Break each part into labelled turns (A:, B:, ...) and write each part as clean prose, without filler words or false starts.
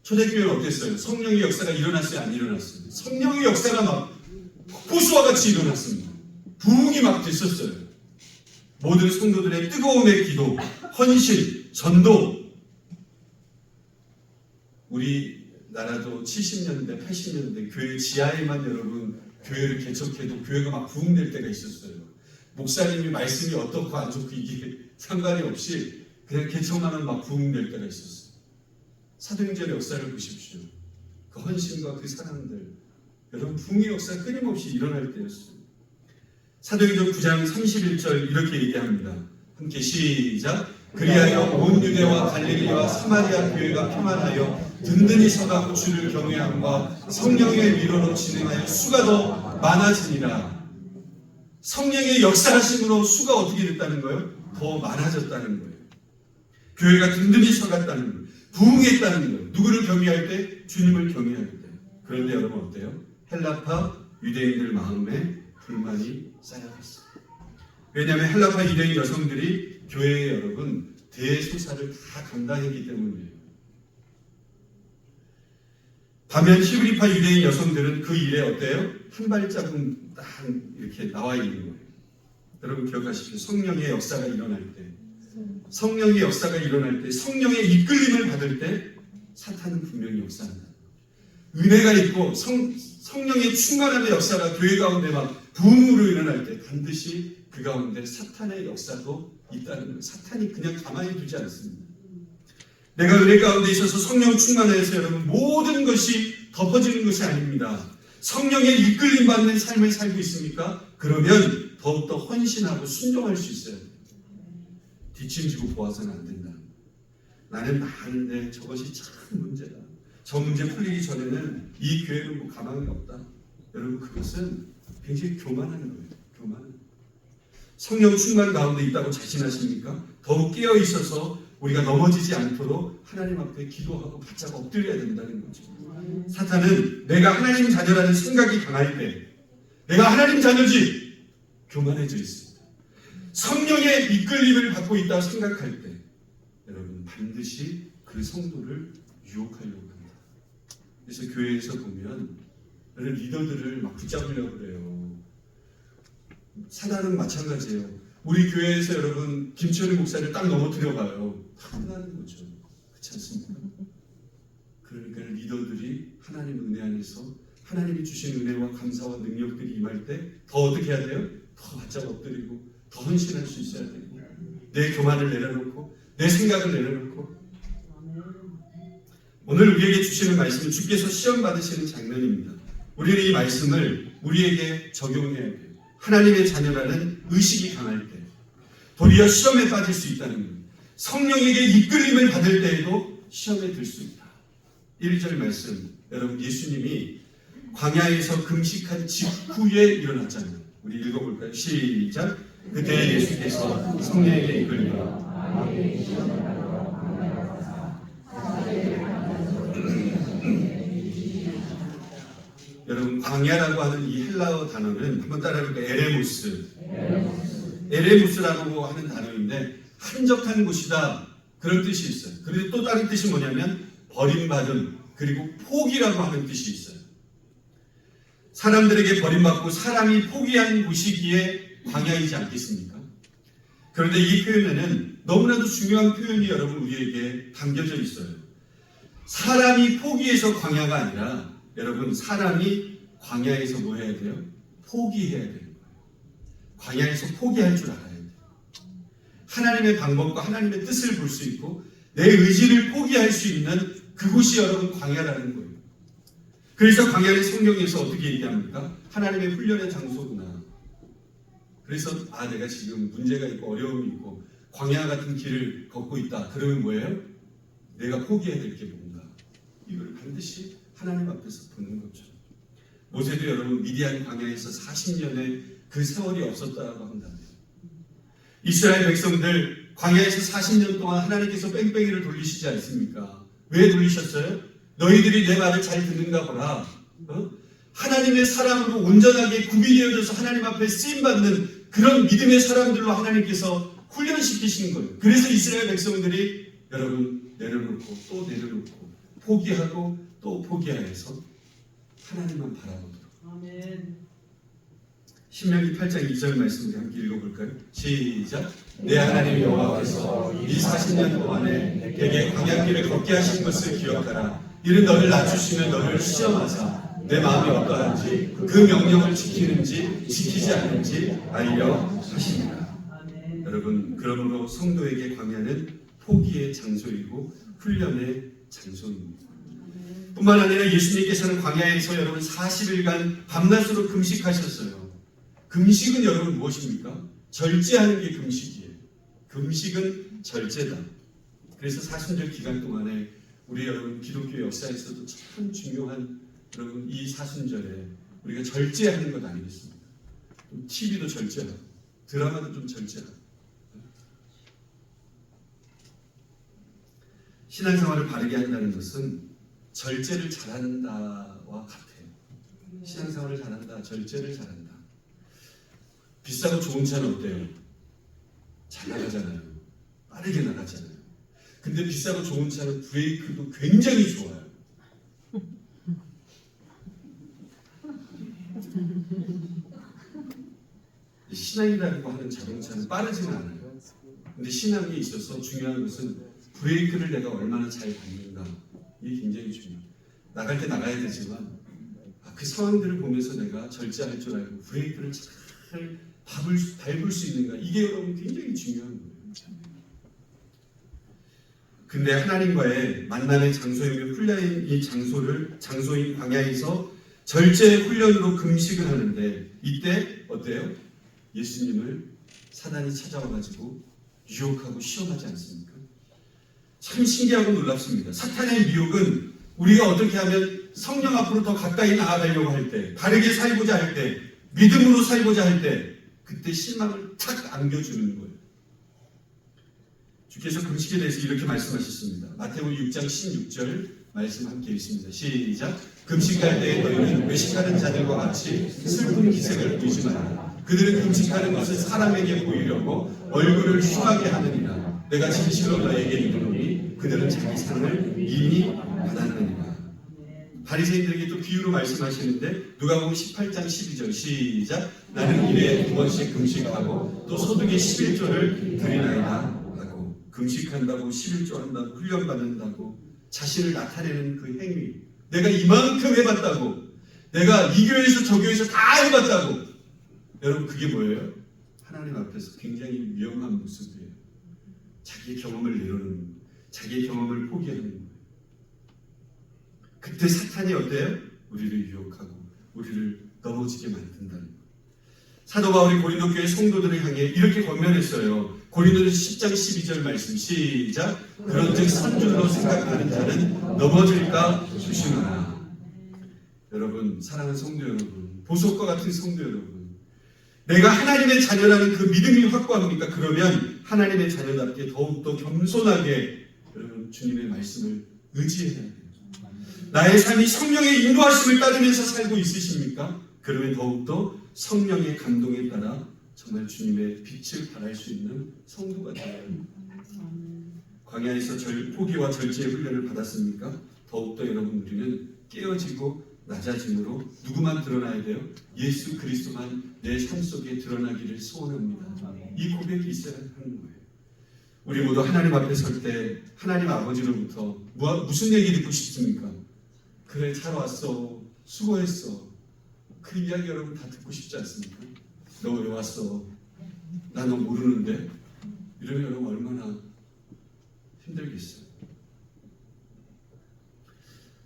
A: 초대교회는 어땠어요? 성령의 역사가 일어났어요? 안 일어났어요? 성령의 역사가 막 폭포수와 같이 일어났습니다. 부흥이 막 됐었어요. 모든 성도들의 뜨거움의 기도, 헌신, 전도. 우리나라도 70년대, 80년대 교회 지하에만 여러분 교회를 개척해도 교회가 막 부흥될 때가 있었어요. 목사님이 말씀이 어떻고 안 좋고 이게 상관이 없이 그냥 개척만 하면 막 부흥될 때가 있었어요. 사도행전의 역사를 보십시오. 그 헌신과 그 사람들, 여러분 부흥의 역사가 끊임없이 일어날 때였어요. 사도행전 9장 31절 이렇게 얘기합니다. 함께 시작. 그리하여 온 유대와 갈릴리와 사마리아 교회가 평안하여 든든히 서가고 주를 경외함과 성령의 위로로 진행하여 수가 더 많아지니라. 성령의 역사하심으로 수가 어떻게 됐다는 거예요? 더 많아졌다는 거예요. 교회가 든든히 서갔다는 거예요. 부흥했다는 거예요. 누구를 경외할 때? 주님을 경외할 때. 그런데 여러분 어때요? 헬라파 유대인들 마음에 불만이 쌓여갔어요. 왜냐하면 헬라파 유대인 여성들이 교회에 여러분 대소사를 다 감당했기 때문이에요. 반면 히브리파 유대인 여성들은 그 일에 어때요? 한 발자국 딱 이렇게 나와 있는 거예요. 여러분 기억하십시오. 성령의 역사가 일어날 때, 성령의 역사가 일어날 때, 성령의 이끌림을 받을 때 사탄은 분명히 역사한다. 은혜가 있고 성령의 충만함의 역사가 교회 가운데 막 부흥으로 일어날 때 반드시 그 가운데 사탄의 역사도 있다는 거예요. 사탄이 그냥 가만히 두지 않습니다. 내가 은혜 가운데 있어서 성령 충만해서 여러분 모든 것이 덮어지는 것이 아닙니다. 성령의 이끌림 받는 삶을 살고 있습니까? 그러면 더욱더 헌신하고 순종할 수 있어요. 뒷짐지고 보아서는 안 된다. 나는 많은데 저것이 참 문제다. 저 문제 풀리기 전에는 이 교회는 뭐 가망이 없다. 여러분 그것은 굉장히 교만하는 거예요. 교만. 성령 충만 가운데 있다고 자신하십니까? 더욱 깨어 있어서 우리가 넘어지지 않도록 하나님 앞에 기도하고 바짝 엎드려야 된다는 거죠. 사탄은 내가 하나님 자녀라는 생각이 강할 때, 내가 하나님 자녀지 교만해져 있습니다. 성령의 이끌림을 받고 있다고 생각할 때 여러분 반드시 그 성도를 유혹하려고 합니다. 그래서 교회에서 보면 여러분 리더들을 막 붙잡으려고 그래요. 사단은 마찬가지예요. 우리 교회에서 여러분 김철희 목사를 딱 넘어뜨려 봐요. 다 끝나는 거죠. 그렇지 않습니까? 그러니까 리더들이 하나님 은혜 안에서 하나님이 주신 은혜와 감사와 능력들이 임할 때 더 어떻게 해야 돼요? 더 바짝 엎드리고 더 헌신할 수 있어야 되고 내 교만을 내려놓고 내 생각을 내려놓고. 오늘 우리에게 주시는 말씀은 주께서 시험 받으시는 장면입니다. 우리는 이 말씀을 우리에게 적용해야 돼요. 하나님의 자녀라는 의식이 강할 때 도리어 시험에 빠질 수 있다는 거예요. 성령에게 이끌림을 받을 때에도 시험에 들 수 있다. 1절 말씀, 여러분 예수님이 광야에서 금식한 직후에 일어났잖아요. 우리 읽어볼까요? 시작. 그때 예수께서 성령에게 이끌리라. 여러분 광야라고 하는 이 헬라어 단어는 한번 따라해볼까요? 에레무스라고 하는 단어인데 한적한 곳이다 그런 뜻이 있어요. 그리고 또 다른 뜻이 뭐냐면 버림받음 그리고 포기라고 하는 뜻이 있어요. 사람들에게 버림받고 사람이 포기한 곳이기에 광야이지 않겠습니까? 그런데 이 표현에는 너무나도 중요한 표현이 여러분 우리에게 담겨져 있어요. 사람이 포기해서 광야가 아니라 여러분 사람이 광야에서 뭐 해야 돼요? 포기해야 되는 거예요. 광야에서 포기할 줄 알아야 돼요. 하나님의 방법과 하나님의 뜻을 볼 수 있고 내 의지를 포기할 수 있는 그곳이 여러분 광야라는 거예요. 그래서 광야는 성경에서 어떻게 얘기합니까? 하나님의 훈련의 장소구나. 그래서 내가 지금 문제가 있고 어려움이 있고 광야 같은 길을 걷고 있다. 그러면 뭐예요? 내가 포기해야 될 게 뭔가. 이걸 반드시 하나님 앞에서 보는 거죠. 모세도 여러분 미디안 광야에서 40년의 그 세월이 없었다고 한다면 이스라엘 백성들 광야에서 40년 동안 하나님께서 뺑뺑이를 돌리시지 않습니까? 왜 돌리셨어요? 너희들이 내 말을 잘 듣는가 보라. 하나님의 사람으로 온전하게 구비되어져서 하나님 앞에 쓰임받는 그런 믿음의 사람들로 하나님께서 훈련시키시는 거예요. 그래서 이스라엘 백성들이 여러분 내려놓고 또 내려놓고 포기하고 또 포기하여서 하나님만 바라보도록.
B: 아멘.
A: 신명기 8장 2절 말씀 우리 함께 읽어볼까요? 시작. 내 하나님 여호와께서 이 40년 동안에 내게 광야길을 걷게 하신 것을 기억하라. 이는 너를 낮추시며 너를 시험하사 내 마음이 어떠한지 그 명령을 지키는지 지키지 않는지 알려 하시니라.
B: 아멘.
A: 여러분, 그러므로 성도에게 광야는 포기의 장소이고 훈련의 장소입니다. 뿐만 아니라 예수님께서는 광야에서 여러분 40일간 밤낮으로 금식하셨어요. 금식은 여러분 무엇입니까? 절제하는 게 금식이에요. 금식은 절제다. 그래서 사순절 기간 동안에 우리 여러분 기독교 역사에서도 참 중요한 여러분 이 사순절에 우리가 절제하는 것 아니겠습니까? TV도 절제하고 드라마도 좀 절제하고 신앙생활을 바르게 한다는 것은 절제를 잘한다와 같아요. 신앙생활을 잘한다, 절제를 잘한다. 비싸고 좋은 차는 어때요? 잘 나가잖아요. 빠르게 나가잖아요. 근데 비싸고 좋은 차는 브레이크도 굉장히 좋아요. 신앙이라고 하는 자동차는 빠르지는 않아요. 근데 신앙에 있어서 중요한 것은 브레이크를 내가 얼마나 잘 밟는가. 이게 굉장히 중요해요. 나갈 때 나가야 되지만 그 상황들을 보면서 내가 절제할 줄 알고 브레이크를 잘 밟을 수 있는가. 이게 여러분 굉장히 중요한 거예요. 근데 하나님과의 만남의 장소이며 훈련인 이 장소인 광야에서 절제 훈련으로 금식을 하는데 이때 어때요? 예수님을 사단이 찾아와가지고 유혹하고 시험하지 않습니까? 참 신기하고 놀랍습니다. 사탄의 미혹은 우리가 어떻게 하면 성령 앞으로 더 가까이 나아가려고 할 때, 바르게 살고자 할 때, 믿음으로 살고자 할 때, 그때 실망을 탁 안겨주는 거예요. 주께서 금식에 대해서 이렇게 말씀하셨습니다. 마태복음 6장 16절 말씀 함께 읽습니다. 시작. 금식할 때에 너희는 외식하는 자들과 같이 슬픈 기색을 보이지 마라. 그들은 금식하는 것을 사람에게 보이려고 얼굴을 흉하게 하느니라. 내가 진실로 너에게 이르노니 그들은 자기 상을 이미 받았느니라. 바리새인들에게 또 비유로 말씀하시는데 누가복음 18장 12절 시작. 나는 일에 2번씩 금식하고 또 소득의 11조를 드리나이다 하고 금식한다고 11조 한다고 훈련받는다고 자신을 나타내는 그 행위 내가 이만큼 해봤다고 내가 이 교회에서 저 교회에서 다 해봤다고 여러분 그게 뭐예요? 하나님 앞에서 굉장히 위험한 모습이에요. 자기의 경험을 내려놓는 자기의 경험을 포기하는 거예요. 그때 사탄이 어때요? 우리를 유혹하고 우리를 넘어지게 만든다는 거예요. 사도 바울이 고린도 교회 성도들을 향해 이렇게 권면했어요. 고린도전서 10장 12절 말씀 시작. 그런즉 선줄로 생각하는 자는 넘어질까 조심하라. 여러분 사랑하는 성도 여러분 보석과 같은 성도 여러분 내가 하나님의 자녀라는 그 믿음이 확고합니까? 그러면 하나님의 자녀답게 더욱더 겸손하게 여러분 주님의 말씀을 의지해야 돼요. 나의 삶이 성령의 인도하심을 따르면서 살고 있으십니까? 그러면 더욱더 성령의 감동에 따라 정말 주님의 빛을 발할 수 있는 성도가 되어야 합니다. 광야에서 포기와 절제의 훈련을 받았습니까? 더욱더 여러분 우리는 깨어지고 낮아짐으로 누구만 드러나야 돼요? 예수 그리스도만 내 삶 속에 드러나기를 소원합니다. 이 고백이 있어야 하는 거예요. 우리 모두 하나님 앞에 설 때 하나님 아버지로부터 무슨 얘기 듣고 싶습니까? 그래 잘 왔어 수고했어 그 이야기 여러분 다 듣고 싶지 않습니까? 너 왜 왔어? 나 너 모르는데? 이러면 여러분 얼마나 힘들겠어요.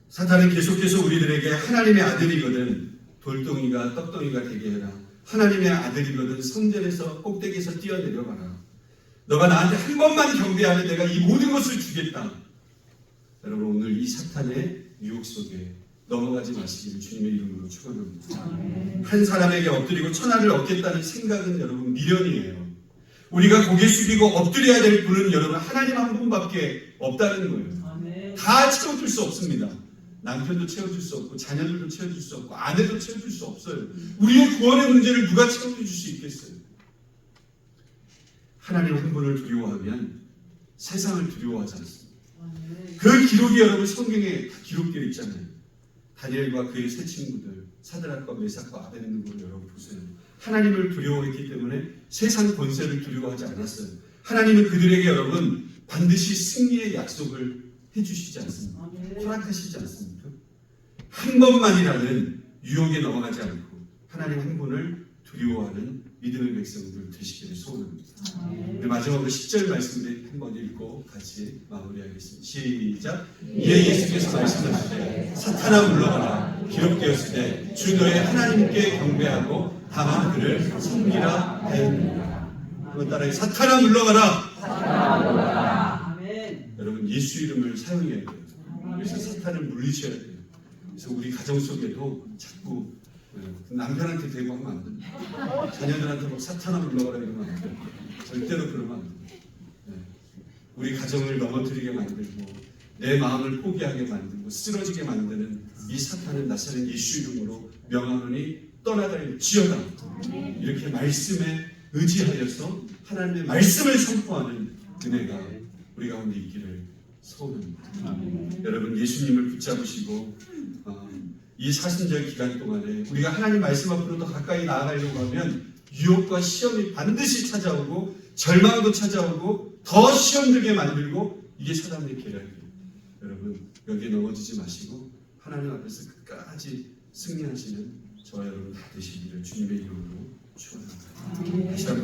A: 사탄은 계속해서 우리들에게 하나님의 아들이거든 돌덩이가 떡덩이가 되게 해라. 하나님의 아들이거든 성전에서 꼭대기에서 뛰어내려가라. 너가 나한테 한 번만 경배하면 내가 이 모든 것을 주겠다. 여러분 오늘 이 사탄의 유혹 속에 넘어가지 마시기를 주님의 이름으로 축원합니다. 한 사람에게 엎드리고 천하를 얻겠다는 생각은 여러분 미련이에요. 우리가 고개 숙이고 엎드려야 될 분은 여러분 하나님 한 분밖에 없다는 거예요. 다 채워줄 수 없습니다. 남편도 채워줄 수 없고 자녀들도 채워줄 수 없고 아내도 채워줄 수 없어요. 우리의 구원의 문제를 누가 채워줄 수 있겠어요? 하나님 한 분을 두려워하면 세상을 두려워하지 않습니다. 그 기록이 여러분 성경에 다 기록되어 있잖아요. 다니엘과 그의 세 친구들, 사드락과 메삭과 아벤느고를 여러분 보세요. 하나님을 두려워했기 때문에 세상 권세를 두려워하지 않았어요. 하나님은 그들에게 여러분 반드시 승리의 약속을 해주시지 않습니까? 허락하시지 않습니까? 한 번만이라는 유혹에 넘어가지 않고 하나님 한 분을 두려워하는 믿음의 백성들 되시기를 소원합니다. 마지막으로 10절 말씀을 한번 읽고 같이 마무리하겠습니다. 시작. 이에 예수께서 말씀하시되 사탄아 물러가라. 기록되었으되 주 너의 하나님께 경배하고 다만 그를 섬기라 하였느니라. 한번 따라해. 사탄아 물러가라.
B: 아멘.
A: 여러분 예수 이름을 사용해야 돼요. 그래서 사탄을 물리셔야 돼요. 그래서 우리 가정 속에도 자꾸 남편한테 대고 하면 안 됩니다. 자녀들한테 막 사탄아 물러가라 이러면 안 돼요. 절대로 그러면 안 됩니다. 우리 가정을 넘어뜨리게 만들고 내 마음을 포기하게 만들고 쓰러지게 만드는 이 사탄은 나사렛 예수 이름으로 명하노니 떠나갈지어다. 이렇게 말씀에 의지하여서 하나님의 말씀을 선포하는 은혜가 우리 가운데 있기를 소원합니다. 여러분 예수님을 붙잡으시고 이 사순절 기간 동안에 우리가 하나님 말씀 앞으로 더 가까이 나아가려고 하면 유혹과 시험이 반드시 찾아오고 절망도 찾아오고 더 시험 들게 만들고 이게 사단의 계략이에요. 여러분 여기에 넘어지지 마시고 하나님 앞에서 끝까지 승리하시는 저와 여러분 다 되시기를 주님의 이름으로 축원합니다. 다시 한번